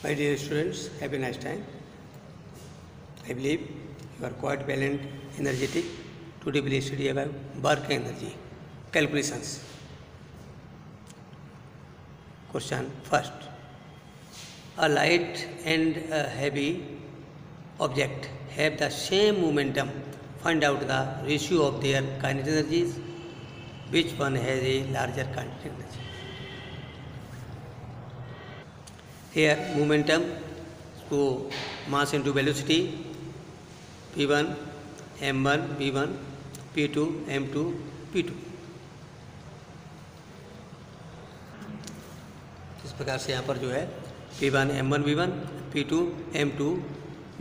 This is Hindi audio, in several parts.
My dear students, have a nice time. I believe you are quite balanced, energetic. Today we will study about work energy calculations. Question first. A light and a heavy object have the same momentum. Find out the ratio of their kinetic energies. Which one has a larger kinetic energy? Here momentum, so mass into velocity, P1 m1 v1 P2 m2 p2। इस प्रकार से यहाँ पर जो है P1 m1 v1 P2 m2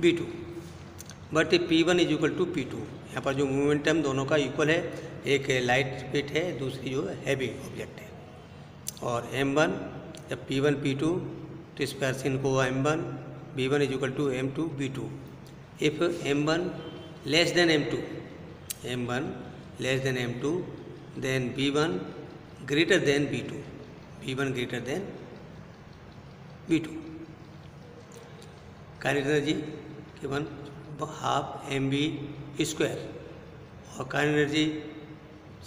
v2, but P1 is equal to P2। यहाँ पर जो मोमेंटम दोनों का इक्वल है, एक लाइट वेट है, दूसरी जो हैवी ऑब्जेक्ट है। और m1 जब P1 P2 तो इस प्रकार से इनको m1 v1 is equal to m2 v2। If m1 less than m2, m1 less than m2, then v1 greater than v2, v1 greater than v2। Kinetic energy केवल हाफ mv स्क्वायर, और काइनेटिक एनर्जी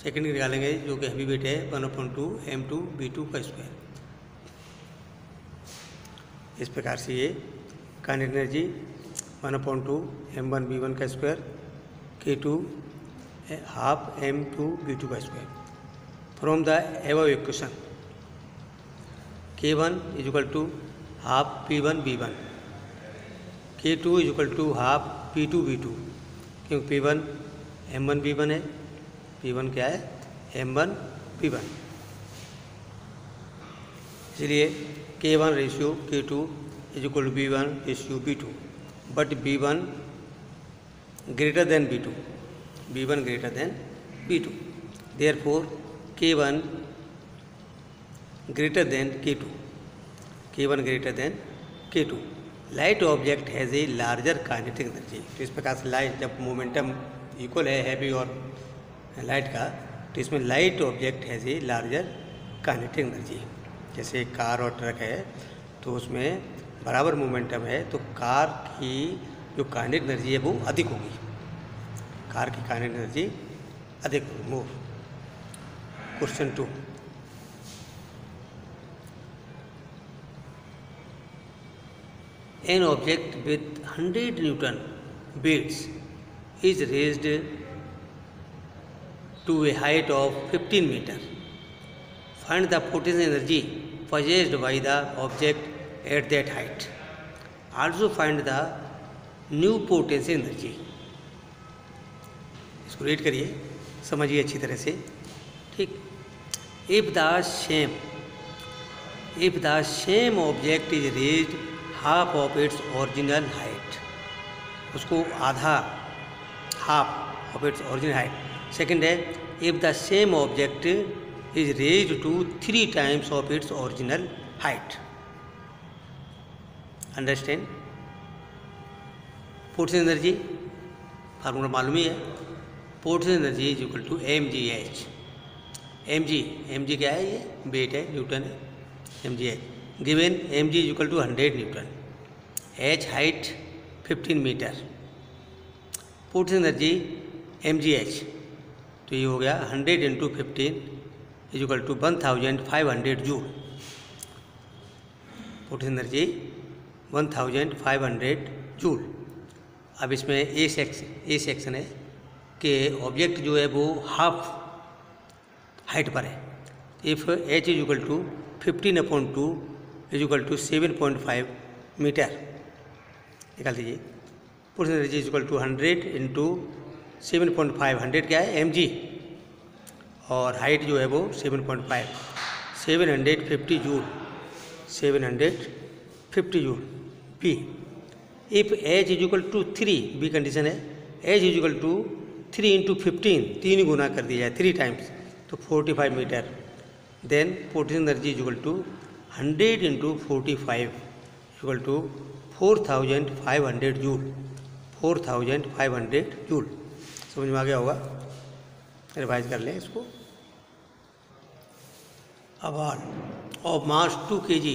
सेकेंड निकालेंगे जो कि हैवी वेट है 1/2 m2 v2 का स्क्वायर। इस प्रकार से ये काइनेटिक एनर्जी 1/2 m1 v1 का square k2 half m2 v2 का square. From the above equation k1 is equal to half p1 v1, k2 is equal to half p2 v2, क्योंकि p1 m1 v1 है, p1 क्या है m1 v1, इसलिए k1 ratio k2 is equal to b1 ratio b2, but b1 greater than b2, b1 greater than b2, therefore k1 greater than k2, k1 greater than k2। Light object has a larger kinetic energy. तो इस प्रकार से लाइट जब मोमेंटम इक्वल है हैवी और लाइट का, तो इसमें light object has a larger kinetic energy. जैसे कार और ट्रक है तो उसमें बराबर मोमेंटम है, तो कार की जो काइनेटिक एनर्जी है वो अधिक होगी, कार की काइनेटिक एनर्जी अधिक होगी, मोर। Question 2। An object with 100 Newton weights is raised to a height of 15 meter. Find the potential energy possessed by the object at that height. Also find the new potential energy. इसको रीड करिए, समझिए अच्छी तरह से, ठीक। If the same object is raised half of its original height, उसको आधा, half of its original height। Second है if the same object is raised to 3 times of its original height। Understand? Potential energy formula मालूम ही है, potential energy is equal to mgh। mg क्या है, ये वेट है, न्यूटन है, mgh given mg is equal to 100 newton, h height 15 metre, potential energy mgh, तो ये हो गया 100 into 15 is equal to 1500 joule. Potential energy 1500 joule. अब इसमें ए सेक्शन है कि ऑब्जेक्ट जो है वो हाफ हाइट पर है। If h is equal to 15/2 is equal to 7.5 metre, निकाल दीजिए। Potential energy is equal to 100 into 7.5, 100 क्या है mg, और हाइट जो है वो 7.5, 750 joule, 750 joule. B if h is equal to 3, B condition है, h is equal to 3 into 15, 3 गुना कर दिया जाए 3 टाइम्स, तो 45 metre, then potential energy is equal to 100 into 45 equal to 4500 joule, 4500 joule. समझ में आ गया होगा, रिवाइज कर लें इसको। A ball of mass 2 kg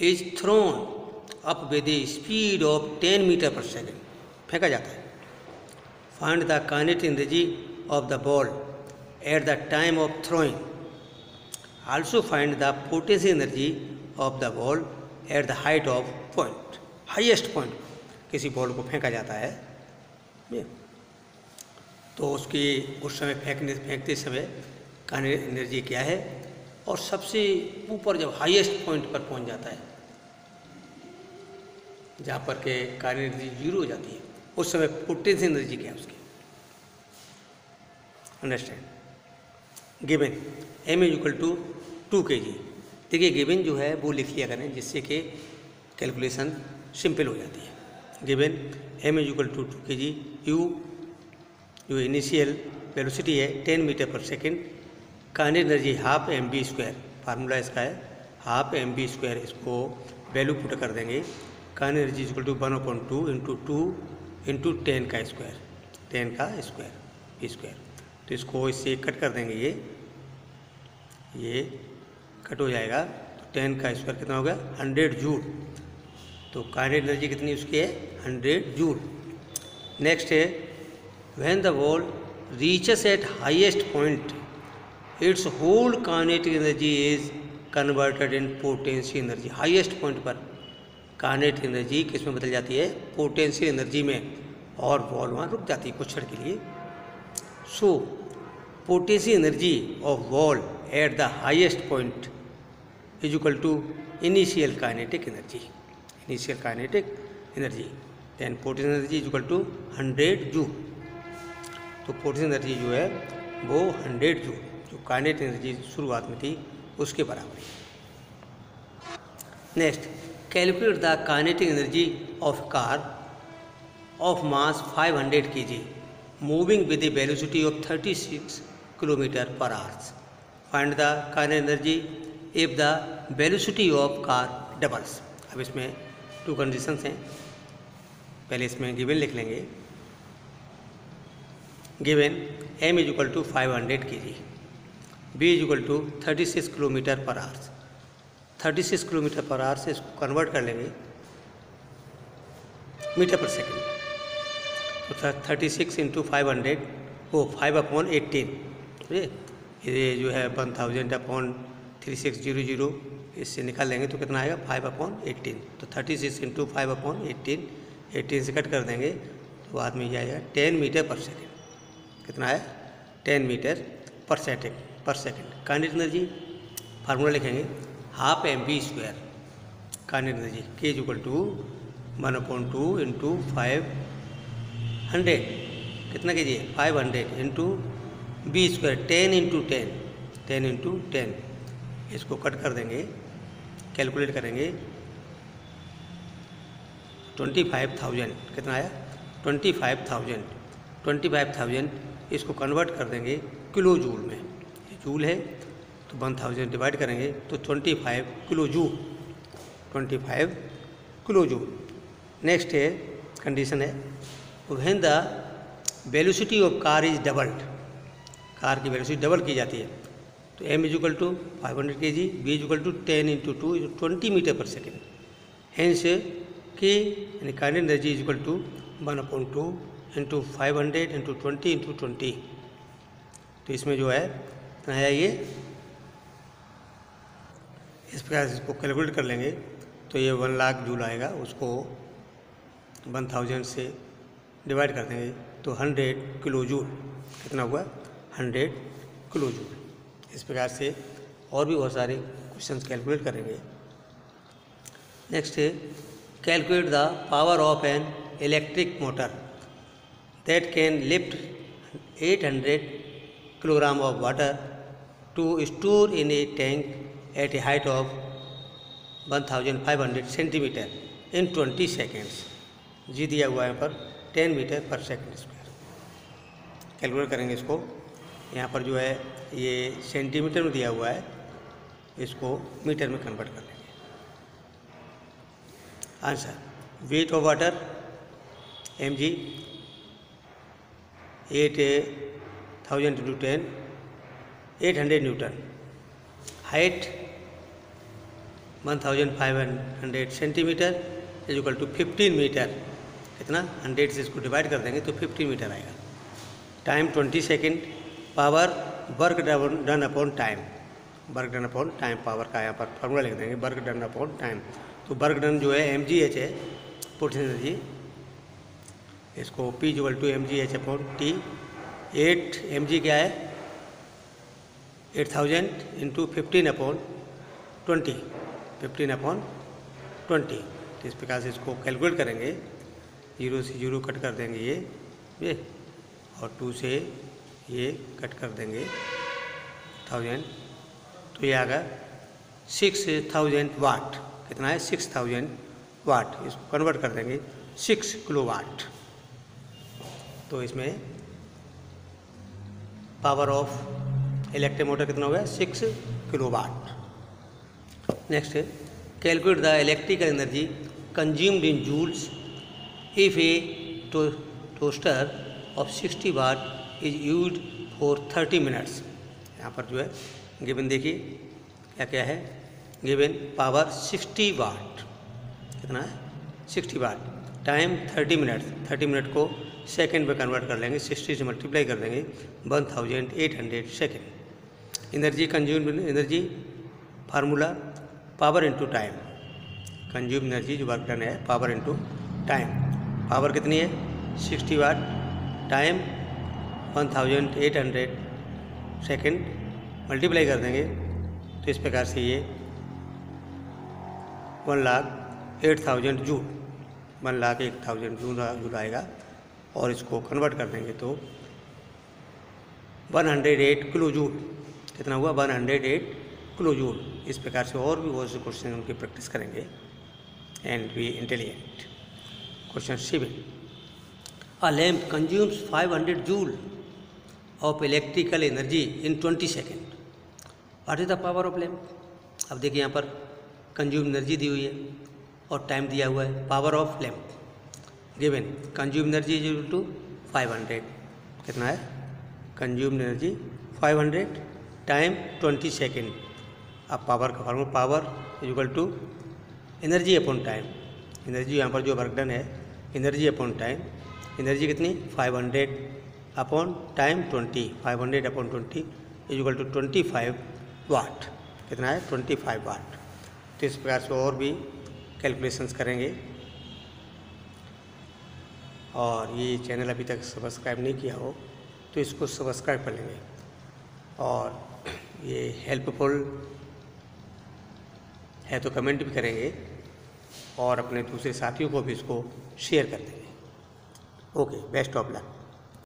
is thrown up with the speed of 10 metre per second, फेंका जाता है। Find the kinetic energy of the ball at the time of throwing. Also find the potential energy of the ball at the height of point. Highest point किसी बॉल को फेंका जाता है तो उसकी उस समय फेंकते समय काइनेटिक एनर्जी क्या है, और सबसे ऊपर जब हाईएस्ट पॉइंट पर पहुंच जाता है जहाँ पर के काइनेटिक एनर्जी जीरो हो जाती है, उस समय पोटेंशियल एनर्जी क्या है उसकी। Understand. Given m equal to 2 kg। देखिए गिवन जो है वो लिख लिया करें जिससे कि कैलकुलेशन सिंपल हो जाती है। Given m equal to 2 kg, u जो इनिशियल वेलोसिटी है 10 metre per second, kinetic energy half mv², formula इसका है हाफ mv², इसको वैल्यू पुट कर देंगे। Kinetic energy equal to 1/2 into 2 into 10 का स्क्वायर, 10 का स्क्वायर, तो इसको इससे कट कर देंगे, ये कट हो जाएगा, तो 10 का स्क्वायर कितना होगा 100 जूल। तो काइनेटिक एनर्जी कितनी उसकी है 100 जूल। नेक्स्ट है when the ball reaches at highest point its whole kinetic energy is converted in potential energy. Highest point पर काइनेटिक एनर्जी किस में बदल जाती है, पोटेंशियल एनर्जी में, और बॉल वहाँ रुक जाती है कुछ क्षण के लिए। So potential energy of ball at the highest point is equal to initial kinetic energy, then potential energy is equal to 100 joule. तो पोटेंशियल एनर्जी जो है वो 100 जूल जो काइनेटिक एनर्जी शुरुआत में थी उसके बराबर है। Next, calculate the kinetic energy of car of mass 500 kg moving with the velocity of 36 kilometre per hours. Find the kinetic energy if the velocity of car doubles. अब इसमें 2 कंडीशंस हैं, पहले इसमें गिवन लिख लेंगे। Given m is equal to 500 kg, b is equal to 36 kilometre per hours. 36 kilometre per hour से इसको कन्वर्ट कर लेंगे मीटर पर सेकेंड, तो 36 इंटू 500 वो 5/18, ये जो है 1000/3600, इससे निकाल लेंगे तो कितना आएगा 5/18। तो 36 इंटू 5/18, 18 से कट कर देंगे तो बाद में ये आएगा 10 मीटर पर सेकेंड। कितना है 10 metre per second. Kinetic energy formula लिखेंगे half mv², kinetic energy k is equal to 1/2 into 500, कितना कीजिए 500 इंटू b², 10 इंटू 10, इसको कट कर देंगे, कैलकुलेट करेंगे 25,000, कितना आया 25,000, इसको कन्वर्ट कर देंगे किलो जूल में, ये जूल है तो 1000 डिवाइड करेंगे तो 25 किलो जूल। नेक्स्ट है कंडीशन है when the velocity of car is doubled, car की वेलोसिटी डबल की जाती है, तो m is equal to 500 kg, b is equal to 10 into 2 20 metre per second. Hence कि यानी kinetic energy is equal to 1/2 into 500 into 20 into 20। तो इसमें जो है कितना है, ये इस प्रकार से इसको कैलकुलेट कर लेंगे तो ये 1 लाख जूल आएगा, उसको 1000 से डिवाइड कर देंगे तो 100 किलो जूल, कितना हुआ 100 किलो जूल। इस प्रकार से और भी बहुत सारे क्वेश्चंस कैलकुलेट करेंगे। नेक्स्ट है calculate the power of an electric motor that can lift 800 kilogram of water to store in a tank at a height of 1500 centimetre in 20 seconds. G दिया हुआ है यहाँ पर 10 metre per second square. Calculate करेंगे इसको, यहाँ पर जो है ये सेंटीमीटर में दिया हुआ है, इसको मीटर में कन्वर्ट कर लेंगे। Answer weight of water mg 8000 into 10 800 newton, height 1500 centimetre is equal to 15 metre. कितना 100 से इसको डिवाइड कर देंगे तो 15 मीटर आएगा। Time 20 second. Power work done upon time, work done upon time power का यहाँ पर फॉर्मूला लिख देंगे, वर्क डन अपॉन टाइम। तो वर्क डन जो है mgh है, पोटेंशियल एनर्जी, इसको P equal to mgh upon T। 8 mg क्या है 8000 इंटू 15 अपॉन 20, 15 अपॉन 20। तो इस प्रकार से इसको कैलकुलेट करेंगे, 0 से 0 कट कर देंगे ये और 2 से ये कट कर देंगे 1000, तो ये आ गया 6000 वाट। कितना है 6000 वाट। इसको कन्वर्ट कर देंगे 6 किलोवाट। तो इसमें पावर ऑफ इलेक्ट्रिक मोटर कितना हो गया 6 किलोवाट। नेक्स्ट है calculate the electrical energy consumed in joules if a toaster of 60 watt is used for 30 minutes. यहाँ पर जो है गिवन देखिए क्या क्या है, गिवन पावर 60 वाट, कितना है 60 वाट, टाइम 30 मिनट, 30 मिनट को सेकंड में कन्वर्ट कर लेंगे, 60 से मल्टीप्लाई कर देंगे 1800 second. Energy consume energy formula power into time, consume energy जो वर्क डन है पावर इनटू टाइम। पावर कितनी है 60 वाट, टाइम 1800 सेकेंड, मल्टीप्लाई कर देंगे तो इस प्रकार से ये 1,08,000 जूल, 1,01,000 जूल आएगा। और इसको कन्वर्ट कर देंगे तो 108 किलो जूल, कितना हुआ 108 किलो जूल। इस प्रकार से और भी बहुत से क्वेश्चन उनकी प्रैक्टिस करेंगे and be intelligent. Question 7, a lamp consumes 500 joule of electrical energy in 20 second, what is the power of lamp. अब देखिए यहाँ पर कंज्यूम एनर्जी दी हुई है और टाइम दिया हुआ है। Power of lamp given consume energy is equal to 500, कितना है कंज्यूम एनर्जी 500, टाइम 20 सेकेंड। अब पावर का formula power is equal to energy upon time, energy यहाँ पर जो वर्क डन है एनर्जी अपॉन टाइम, एनर्जी कितनी 500 upon time 20, 500 upon 20 is equal to 25 watt, कितना है 25 वाट। तो इस प्रकार से और भी कैलकुलेशंस करेंगे। और ये चैनल अभी तक सब्सक्राइब नहीं किया हो तो इसको सब्सक्राइब कर लेंगे और ये हेल्पफुल है तो कमेंट भी करेंगे और अपने दूसरे साथियों को भी इसको शेयर कर देंगे। Okay, best of luck.